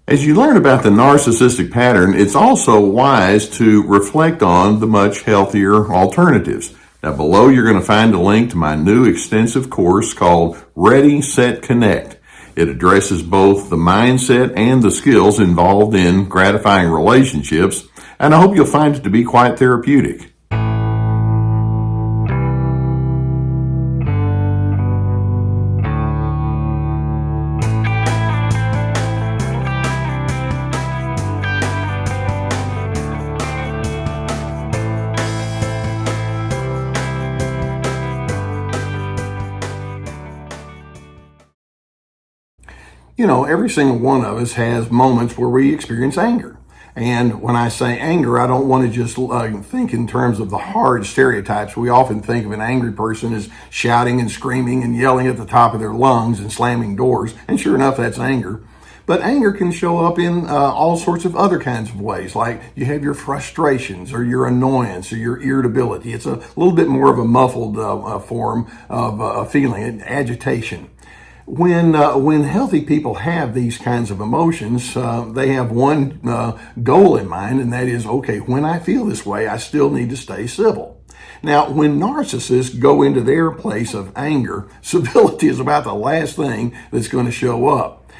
As you learn about the narcissistic pattern, it's also wise to reflect on the much healthier alternatives. Now, below you're going to find a link to my new extensive course called Ready, Set, Connect. It addresses both the mindset and the skills involved in gratifying relationships, and I hope you'll find it to be quite therapeutic. You know, every single one of us has moments where we experience anger. And when I say anger, I don't want to just think in terms of the hard stereotypes. We often think of an angry person as shouting and screaming and yelling at the top of their lungs and slamming doors. And sure enough, that's anger. But anger can show up in all sorts of other kinds of ways, like you have your frustrations or your annoyance or your irritability. It's a little bit more of a muffled form of feeling, agitation. When healthy people have these kinds of emotions, they have one goal in mind, and that is, okay, when I feel this way, I still need to stay civil. Now, when narcissists go into their place of anger, civility is about the last thing that's going to show up.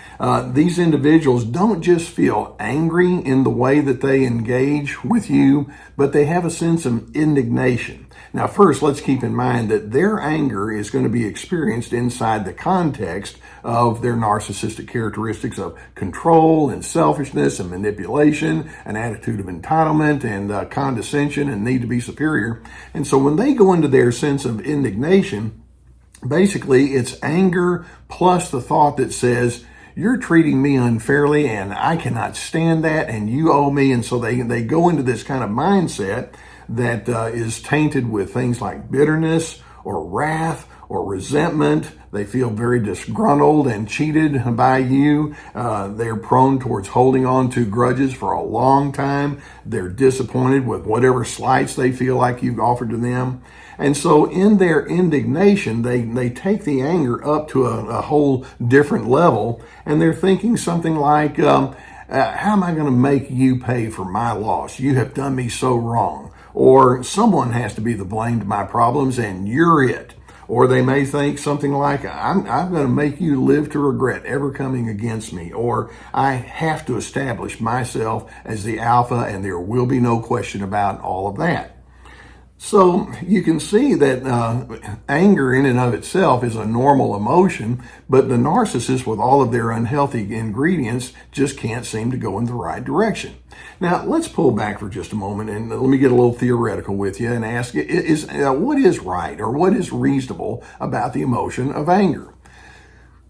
These individuals don't just feel angry in the way that they engage with you, but they have a sense of indignation. Now, first, let's keep in mind that their anger is going to be experienced inside the context of their narcissistic characteristics of control and selfishness and manipulation, an attitude of entitlement and condescension and need to be superior. And so when they go into their sense of indignation, basically it's anger plus the thought that says, you're treating me unfairly and I cannot stand that and you owe me. And so they go into this kind of mindset that is tainted with things like bitterness or wrath or resentment. They feel very disgruntled and cheated by you. They're prone towards holding on to grudges for a long time. They're disappointed with whatever slights they feel like you've offered to them. And so in their indignation, they take the anger up to a whole different level, and they're thinking something like, how am I going to make you pay for my loss? You have done me so wrong. Or someone has to be the blame to my problems and you're it. Or they may think something like, I'm going to make you live to regret ever coming against me. Or I have to establish myself as the alpha and there will be no question about all of that. So you can see that anger in and of itself is a normal emotion, but the narcissist with all of their unhealthy ingredients just can't seem to go in the right direction. Now, let's pull back for just a moment and let me get a little theoretical with you and ask, what is right or what is reasonable about the emotion of anger?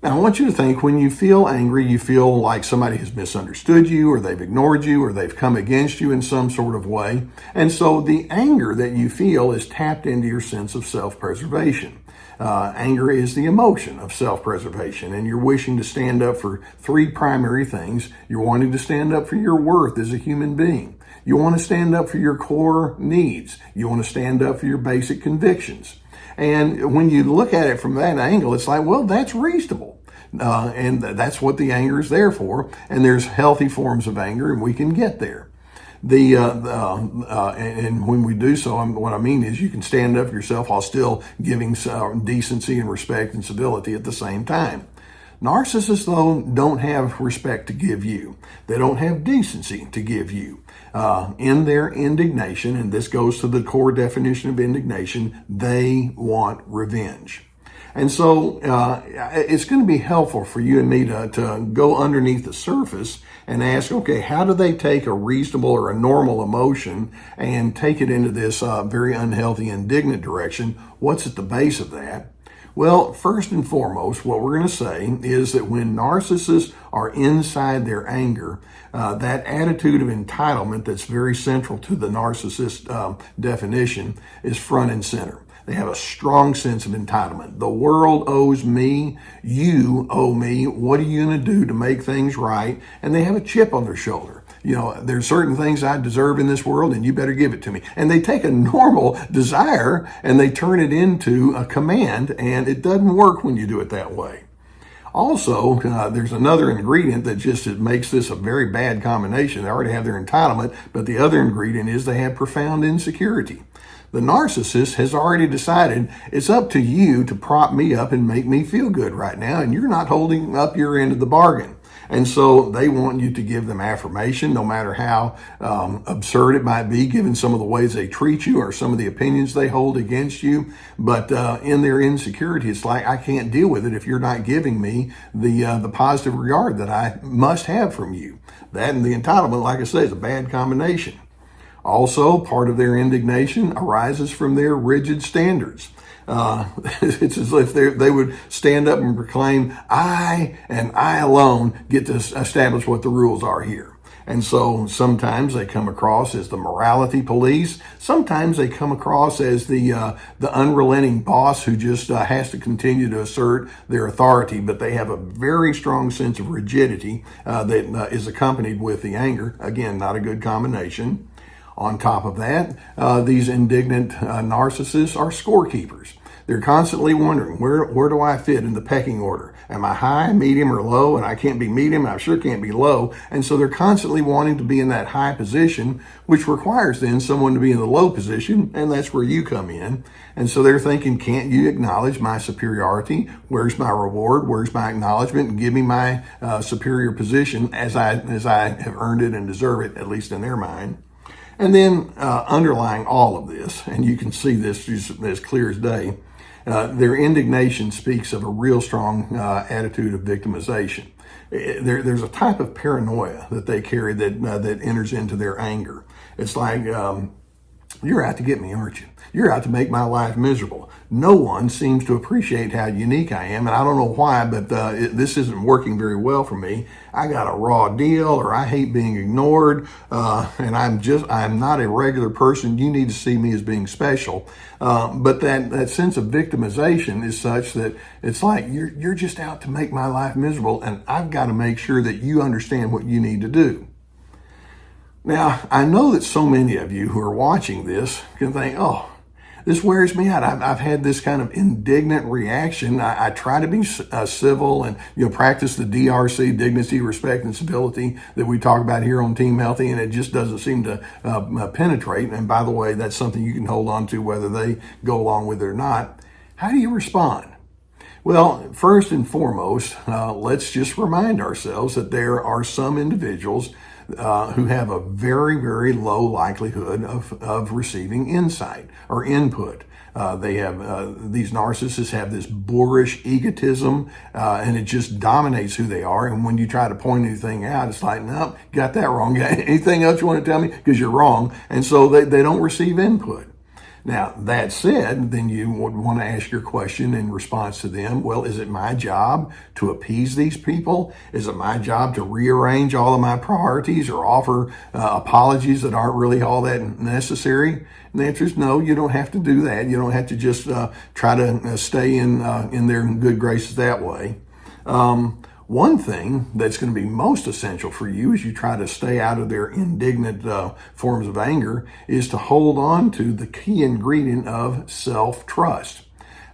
Now, I want you to think when you feel angry, you feel like somebody has misunderstood you or they've ignored you or they've come against you in some sort of way. And so the anger that you feel is tapped into your sense of self-preservation. Anger is the emotion of self-preservation, and you're wishing to stand up for three primary things. You're wanting to stand up for your worth as a human being. You want to stand up for your core needs. You want to stand up for your basic convictions. And when you look at it from that angle, it's like, well, that's reasonable. And that's what the anger is there for. And there's healthy forms of anger, and we can get there. And when we do so, what I mean is you can stand up for yourself while still giving decency and respect and civility at the same time. Narcissists, though, don't have respect to give you. They don't have decency to give you. In their indignation, and this goes to the core definition of indignation, they want revenge. And so it's going to be helpful for you and me to go underneath the surface and ask, okay, how do they take a reasonable or a normal emotion and take it into this very unhealthy, indignant direction? What's at the base of that? Well, first and foremost, what we're going to say is that when narcissists are inside their anger, that attitude of entitlement that's very central to the narcissist definition is front and center. They have a strong sense of entitlement. The world owes me. You owe me. What are you going to do to make things right? And they have a chip on their shoulder. You know, there's certain things I deserve in this world and you better give it to me. And they take a normal desire and they turn it into a command, and it doesn't work when you do it that way. Also, there's another ingredient that just makes this a very bad combination. They already have their entitlement, but the other ingredient is they have profound insecurity. The narcissist has already decided it's up to you to prop me up and make me feel good right now, and you're not holding up your end of the bargain. And so they want you to give them affirmation, no matter how absurd it might be, given some of the ways they treat you or some of the opinions they hold against you. But in their insecurity, it's like, I can't deal with it if you're not giving me the positive regard that I must have from you. That and the entitlement, like I say, is a bad combination. Also, part of their indignation arises from their rigid standards. It's as if they would stand up and proclaim, I and I alone get to establish what the rules are here. And so sometimes they come across as the morality police. Sometimes they come across as the unrelenting boss who just has to continue to assert their authority, but they have a very strong sense of rigidity that is accompanied with the anger. Again, not a good combination. On top of that, these indignant narcissists are scorekeepers. They're constantly wondering, where do I fit in the pecking order? Am I high, medium, or low? And I can't be medium, and I sure can't be low. And so they're constantly wanting to be in that high position, which requires then someone to be in the low position, and that's where you come in. And so they're thinking, can't you acknowledge my superiority? Where's my reward? Where's my acknowledgement? And give me my superior position as I have earned it and deserve it, at least in their mind. And then underlying all of this, and you can see this as clear as day, their indignation speaks of a real strong attitude of victimization. There's a type of paranoia that they carry that enters into their anger. It's like, you're out to get me, aren't you? You're out to make my life miserable. No one seems to appreciate how unique I am, and I don't know why, but this isn't working very well for me. I got a raw deal, or I hate being ignored, and I'm not a regular person. You need to see me as being special. But that sense of victimization is such that it's like, you're just out to make my life miserable, and I've got to make sure that you understand what you need to do. Now, I know that so many of you who are watching this can think, oh, this wears me out. I've had this kind of indignant reaction. I try to be civil and practice the DRC, dignity, respect, and civility that we talk about here on Team Healthy, and it just doesn't seem to penetrate. And by the way, that's something you can hold on to whether they go along with it or not. How do you respond? Well, first and foremost, let's just remind ourselves that there are some individuals who have a very, very low likelihood of receiving insight or input. These narcissists have this boorish egotism, and it just dominates who they are. And when you try to point anything out, it's like, no, got that wrong. Anything else you want to tell me? Because you're wrong. And so they don't receive input. Now, that said, then you would want to ask your question in response to them. Well, is it my job to appease these people? Is it my job to rearrange all of my priorities or offer apologies that aren't really all that necessary? And the answer is no, you don't have to do that. You don't have to just try to stay in their good graces that way. One thing that's going to be most essential for you as you try to stay out of their indignant forms of anger is to hold on to the key ingredient of self-trust.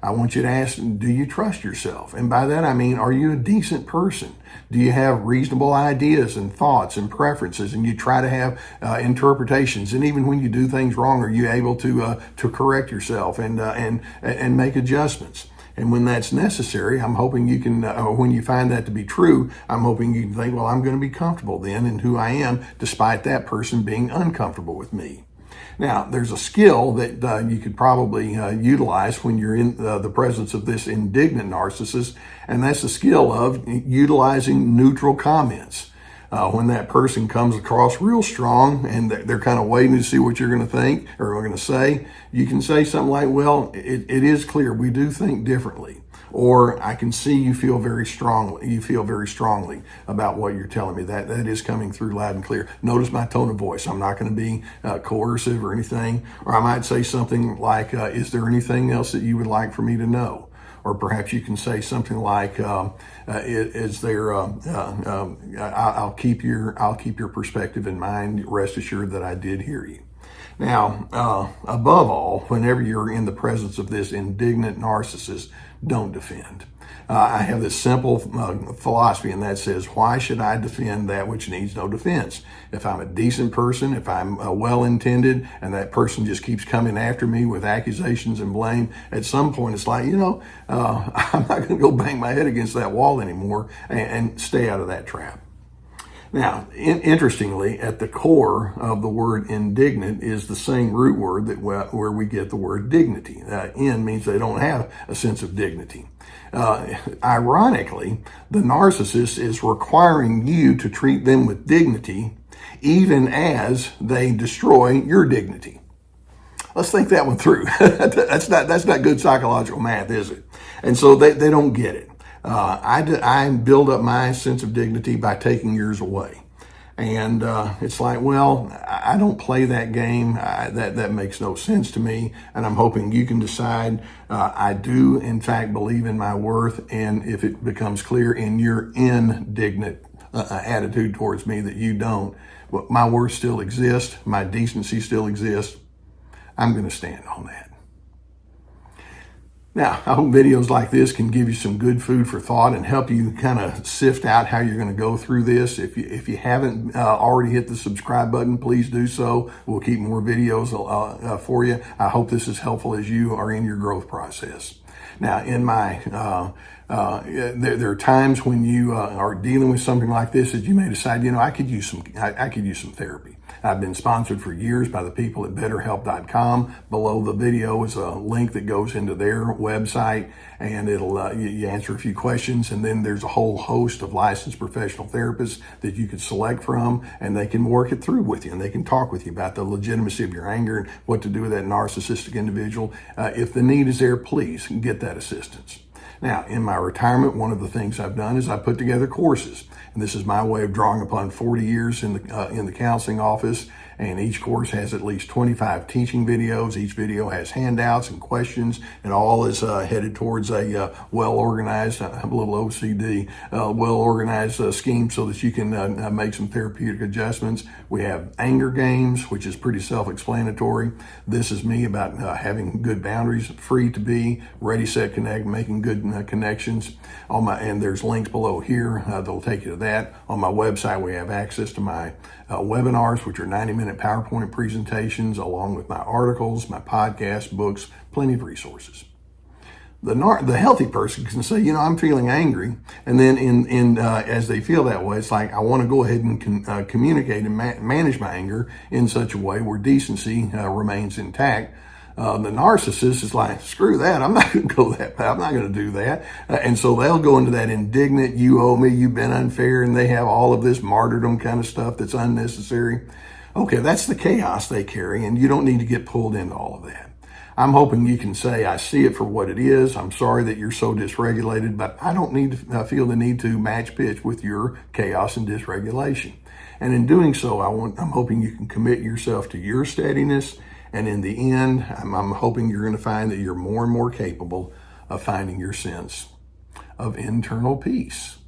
I want you to ask, do you trust yourself? And by that I mean, are you a decent person? Do you have reasonable ideas and thoughts and preferences, and you try to have interpretations? And even when you do things wrong, are you able to correct yourself and make adjustments? And when that's necessary, I'm hoping you can, when you find that to be true, I'm hoping you can think, well, I'm going to be comfortable then in who I am, despite that person being uncomfortable with me. Now, there's a skill that you could probably utilize when you're in the presence of this indignant narcissist, and that's the skill of utilizing neutral comments. When that person comes across real strong and they're kind of waiting to see what you're going to think or going to say, you can say something like, well, it is clear we do think differently. Or I can see you feel very strongly about what you're telling me. That is coming through loud and clear. Notice my tone of voice. I'm not going to be coercive or anything. Or I might say something like, is there anything else that you would like for me to know? Or perhaps you can say something like, I'll keep your perspective in mind. Rest assured that I did hear you. Now, above all, whenever you're in the presence of this indignant narcissist, don't defend. I have this simple philosophy, and that says, why should I defend that which needs no defense? If I'm a decent person, if I'm well-intended, and that person just keeps coming after me with accusations and blame, at some point it's like, I'm not going to go bang my head against that wall anymore and stay out of that trap. Now, interestingly, at the core of the word indignant is the same root word that where we get the word dignity. In means they don't have a sense of dignity. Ironically, the narcissist is requiring you to treat them with dignity, even as they destroy your dignity. Let's think that one through. That's not good psychological math, is it? And so they don't get it. I build up my sense of dignity by taking yours away. And it's like, well, I don't play that game. That makes no sense to me. And I'm hoping you can decide I do, in fact, believe in my worth. And if it becomes clear in your indignant attitude towards me that you don't, well, my worth still exists, my decency still exists, I'm going to stand on that. Now, I hope videos like this can give you some good food for thought and help you kind of sift out how you're going to go through this. If you haven't already hit the subscribe button, please do so. We'll keep more videos for you. I hope this is helpful as you are in your growth process. Now, in my there are times when you are dealing with something like this that you may decide, I could use some therapy. I've been sponsored for years by the people at betterhelp.com. Below the video is a link that goes into their website, and it'll you answer a few questions, and then there's a whole host of licensed professional therapists that you can select from, and they can work it through with you, and they can talk with you about the legitimacy of your anger and what to do with that narcissistic individual. If the need is there, please get that assistance. Now, in my retirement, one of the things I've done is I put together courses, and this is my way of drawing upon 40 years in the counseling office. And each course has at least 25 teaching videos. Each video has handouts and questions, and all is headed towards a well-organized, I'm a little OCD, well-organized scheme so that you can make some therapeutic adjustments. We have anger games, which is pretty self-explanatory. This is me about having good boundaries, free to be, ready, set, connect, making good connections. And there's links below here that'll take you to that. On my website, we have access to my webinars, which are 90-minute PowerPoint presentations, along with my articles, my podcasts, books, plenty of resources. The healthy person can say, I'm feeling angry, and then as they feel that way, it's like, I want to go ahead and communicate and manage my anger in such a way where decency remains intact. The narcissist is like, screw that, I'm not going to go that path, I'm not going to do that. And so they'll go into that indignant, you owe me, you've been unfair, and they have all of this martyrdom kind of stuff that's unnecessary. Okay, that's the chaos they carry, and you don't need to get pulled into all of that. I'm hoping you can say, I see it for what it is. I'm sorry that you're so dysregulated, but I don't need to feel the need to match pitch with your chaos and dysregulation. And in doing so, I'm hoping you can commit yourself to your steadiness. And in the end, I'm hoping you're going to find that you're more and more capable of finding your sense of internal peace.